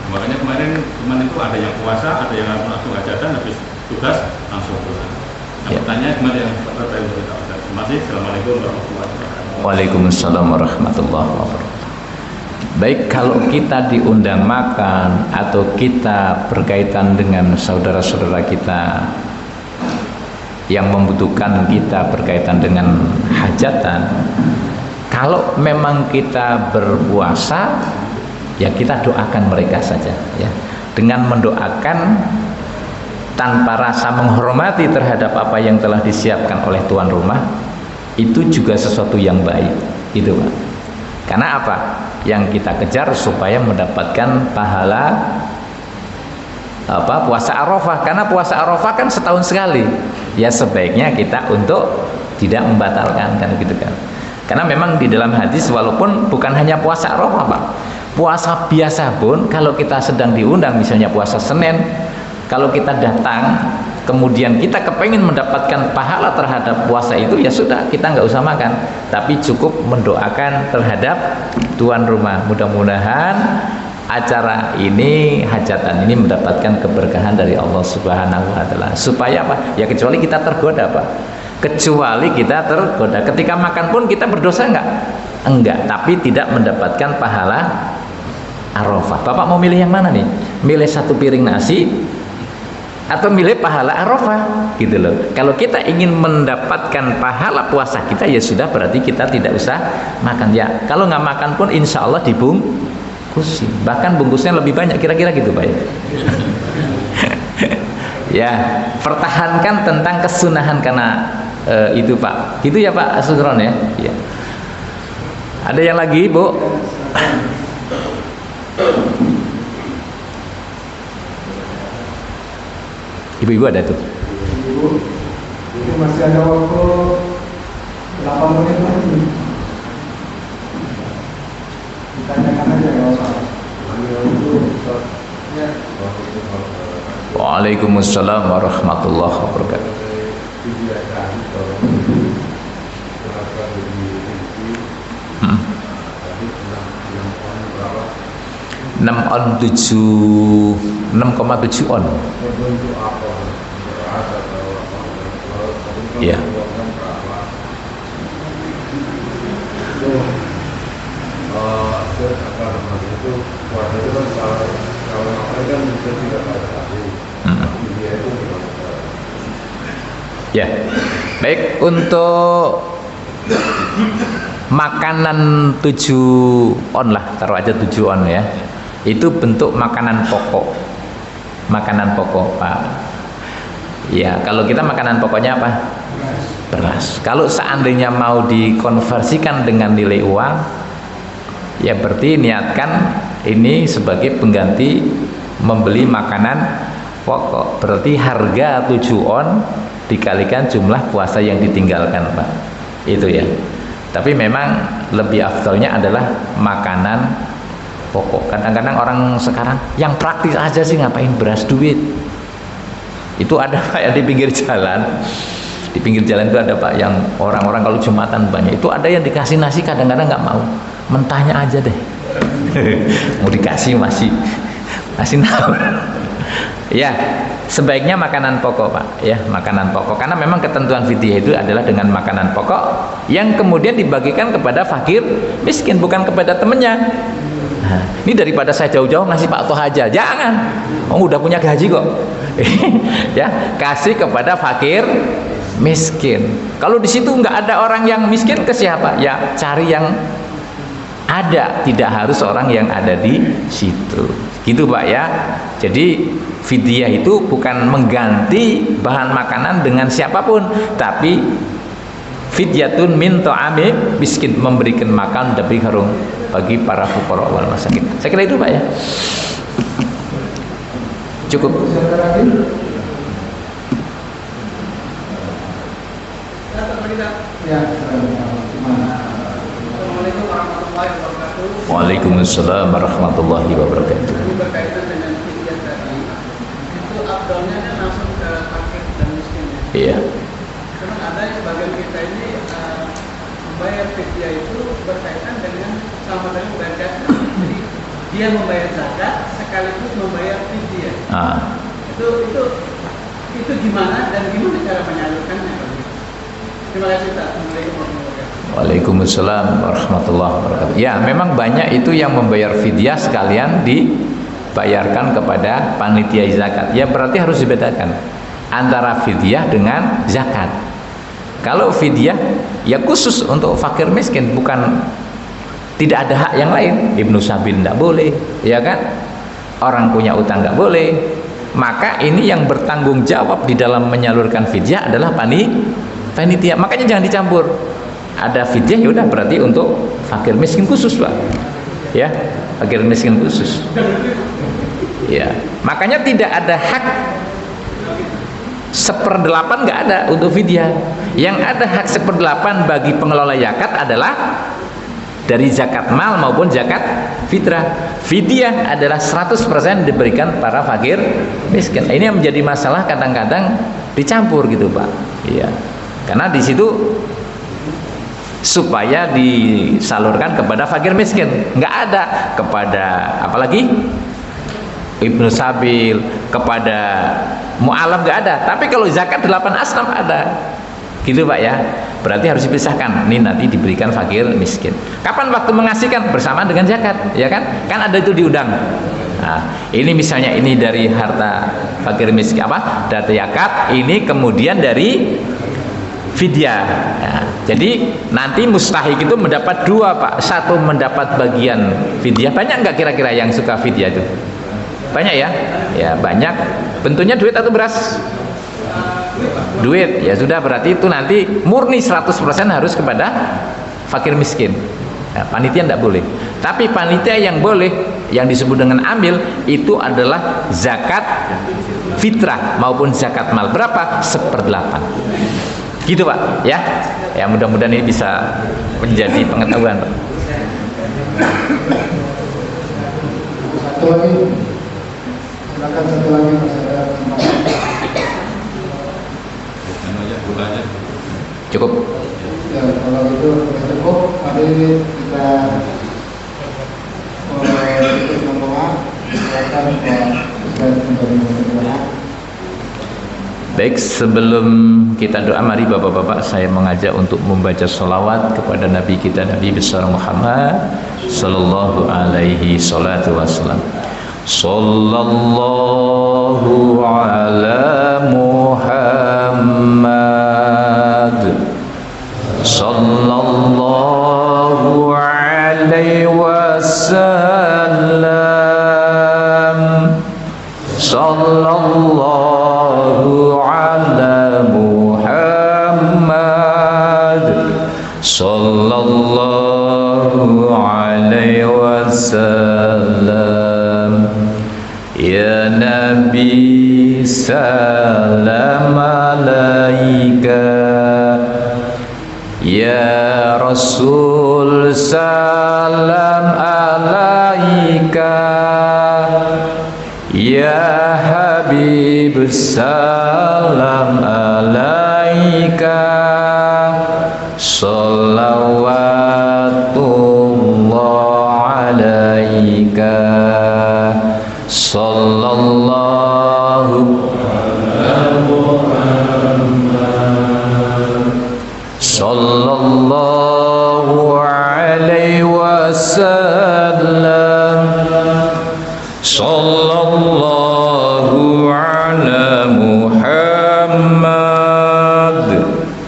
Makanya kemarin teman itu ada yang puasa, ada yang langsung hajatan, habis tugas langsung pulang. Nah, Ya. pertanyaan kemarin yang terkait dengan kita. Terima kasih. Assalamualaikum warahmatullahi wabarakatuh. Waalaikumsalam warahmatullahi wabarakatuh. Baik, kalau kita diundang makan atau kita berkaitan dengan saudara-saudara kita yang membutuhkan kita berkaitan dengan hajatan, kalau memang kita berpuasa, ya kita doakan mereka saja, ya, dengan mendoakan tanpa rasa menghormati terhadap apa yang telah disiapkan oleh tuan rumah, itu juga sesuatu yang baik, itu Pak. Karena apa? Yang kita kejar supaya mendapatkan pahala puasa Arafah. Karena puasa Arafah kan setahun sekali. Ya sebaiknya kita untuk tidak membatalkan, kan gitu kan. Karena memang di dalam hadis, walaupun bukan hanya puasa Arafah Pak, puasa biasa pun kalau kita sedang diundang, misalnya puasa Senin, kalau kita datang kemudian kita kepengen mendapatkan pahala terhadap puasa itu, ya sudah, kita nggak usah makan, tapi cukup mendoakan terhadap tuan rumah. Mudah-mudahan acara ini, hajatan ini mendapatkan keberkahan dari Allah Subhanahu wa Ta'ala. Supaya apa? Ya kecuali kita tergoda Pak. Kecuali kita tergoda. Ketika makan pun kita berdosa nggak? Enggak, tapi tidak mendapatkan pahala Arafah. Bapak mau milih yang mana nih? Milih satu piring nasi atau milih pahala Arafah, gitu loh. Kalau kita ingin mendapatkan pahala puasa kita, ya sudah, berarti kita tidak usah makan. Ya kalau nggak makan pun insya Allah dibungkus, bahkan bungkusnya lebih banyak, kira-kira gitu Pak ya. Ya, pertahankan tentang kesunahan karena itu Pak, gitu ya Pak Sugron ya. Ya. Ada yang lagi Bu? Ibu-ibu ada tuh. Ibu, ini masih ada waktu 8 menit lagi. Ditanyakan aja ya Pak. Waalaikumsalam warahmatullahi wabarakatuh. 6,7 on. Ya. Ya. Baik, untuk makanan 7 on lah, taruh aja 7 on ya. Itu bentuk makanan pokok. Makanan pokok Pak. Ya, kalau kita makanan pokoknya apa? Beras. Kalau seandainya mau dikonversikan dengan nilai uang, ya berarti niatkan ini sebagai pengganti membeli makanan pokok. Berarti harga 7 on dikalikan jumlah puasa yang ditinggalkan Pak. Itu ya. Tapi memang lebih afdolnya adalah makanan pokok. Kadang-kadang orang sekarang yang praktis aja sih, ngapain beras duit. Itu ada Pak ya di pinggir jalan. Di pinggir jalan itu ada Pak yang orang-orang kalau Jumatan banyak. Itu ada yang dikasih nasi kadang-kadang nggak mau. Mentahnya aja deh. Mau dikasih masih nawar. Ya, sebaiknya makanan pokok Pak, ya, makanan pokok. Karena memang ketentuan fidyah itu adalah dengan makanan pokok yang kemudian dibagikan kepada fakir miskin, bukan kepada temennya. Nah, ini daripada saya jauh-jauh ngasih Pak Toha aja, jangan. Oh, udah punya gaji kok. Ya, kasih kepada fakir miskin. Kalau di situ nggak ada orang yang miskin, ke siapa? Ya, cari yang ada, tidak harus orang yang ada di situ. Gitu Pak ya. Jadi fidyah itu bukan mengganti bahan makanan dengan siapapun, tapi fidyatun min ta'ami miskin, memberikan makan dari harung bagi para fuqara wal masakin. Saya kira itu Pak ya. Cukup. Ya, Waalaikumsalam warahmatullahi wabarakatuh. Berkaitan dengan fidyah tadi, itu abdolnya kan langsung ke fakir dan miskin ya. Iya. Karena ada yang sebagian kita ini membayar fidyah itu berkaitan dengan sama dengan membayar zakat. Jadi dia membayar zakat sekaligus membayar fidyah. Itu gimana dan gimana cara menyalurkannya? Terima kasih Pak. Waalaikumsalam warahmatullahi wabarakatuh. Ya, memang banyak itu yang membayar fidyah sekalian dibayarkan kepada panitia zakat. Ya, berarti harus dibedakan antara fidyah dengan zakat. Kalau fidyah ya khusus untuk fakir miskin, bukan, tidak ada hak yang lain. Ibnu Sabil tidak boleh, ya kan? Orang punya utang nggak boleh. Maka ini yang bertanggung jawab di dalam menyalurkan fidyah adalah panitia. Makanya jangan dicampur. Ada fidyah ya udah berarti untuk fakir miskin khusus Pak. Ya, fakir miskin khusus. Ya, makanya tidak ada hak 1/8 nggak ada untuk fidyah. Yang ada hak 1/8 bagi pengelola zakat adalah dari zakat mal maupun zakat fitrah. Fidyah adalah 100% diberikan para fakir miskin. Ini yang menjadi masalah, kadang-kadang dicampur gitu Pak. Iya. Karena di situ supaya disalurkan kepada fakir miskin, nggak ada kepada apalagi Ibnu Sabil, kepada mu'alaf nggak ada. Tapi kalau zakat 8 asnaf ada, gitu Pak ya. Berarti harus dipisahkan. Ini nanti diberikan fakir miskin. Kapan waktu mengasihkan? Bersamaan dengan zakat, ya kan? Kan ada itu diundang. Nah, ini misalnya ini dari harta fakir miskin apa? Data zakat, ini kemudian dari fidyah. Ya, jadi nanti mustahik itu mendapat 2 Pak. Satu mendapat bagian fidyah. Banyak nggak kira-kira yang suka fidyah itu? Banyak ya? Ya banyak. Bentuknya duit atau beras? Duit. Ya sudah, berarti itu nanti murni 100% harus kepada fakir miskin. Ya, panitia tidak boleh. Tapi panitia yang boleh, yang disebut dengan amil, itu adalah zakat fitrah maupun zakat mal. Berapa? 1/8. Gitu Pak, ya. Ya mudah-mudahan ini bisa menjadi pengetahuan Pak. Satu lagi, silakan satu lagi Mas. Cukup. Ya, kalau itu cukup, mari kita ikut berdoa. Silakan Pak kembali berdoa. Baik, sebelum kita doa, mari bapak-bapak saya mengajak untuk membaca sholawat kepada Nabi kita, Nabi besar Muhammad sallallahu alaihi salatu wassalam. Sallallahu ala Muhammad, sallallahu alaihi wasallam, sallallahu ala Muhammad, sallallahu alaihi wasallam. Ya Nabi salam alaika, ya Rasul salam alaika, Ya Habib salam alaika Salawatullah alaika Sallallahu Sallallahu alaihi wasallam Sallallahu ala Muhammad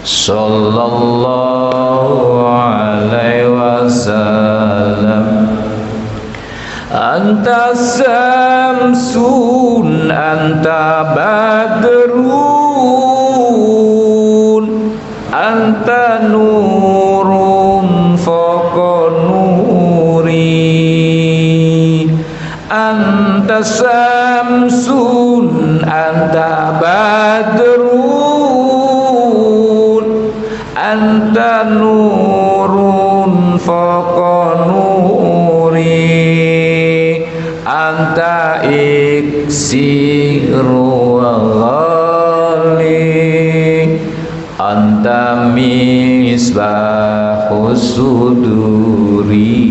Sallallahu alaihi wasallam Anta samsun anta badrun Anta nurun fawqa nuri Anta samsun anta badrun Anta nurun fawqa nuri Anta iksiru ghali Anta misbahu suduri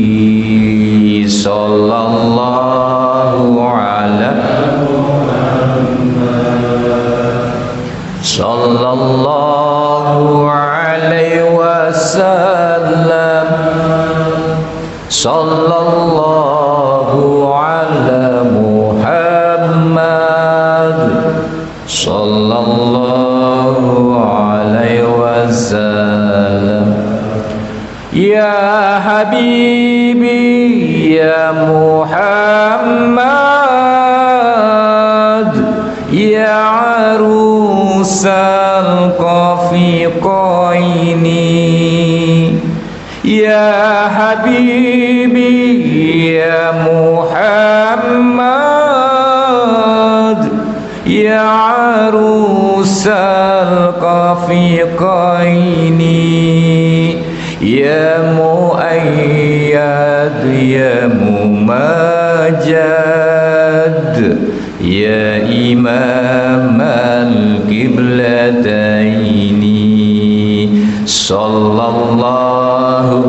Sallallahu ala Sallallahu alaihi wasallam Sallallahu ala Muhammad Sallallahu alaihi wasallam Ya Habibi Ya Muhammad Ya Arusal Qafiqaini Ya Habibi Ya Muhammad Ya Arusal Qafiqaini Ya Muayyad Ya Mumajad Ya Imam al-Qiblataini Sallallahu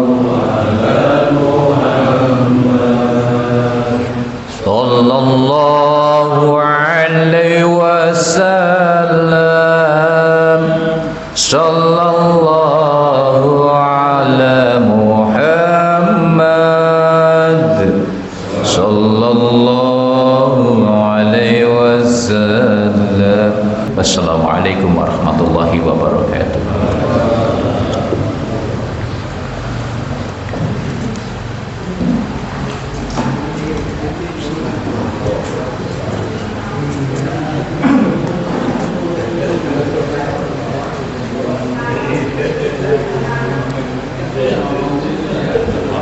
Sallallahu alaihi wasallam Sallallahu ala Muhammad Sallallahu alaihi wasallam Wassalamualaikum warahmatullahi wabarakatuh.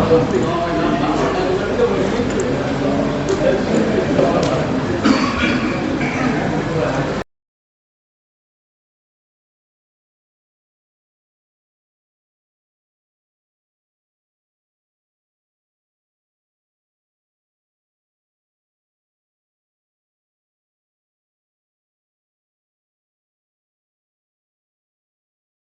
Thank you.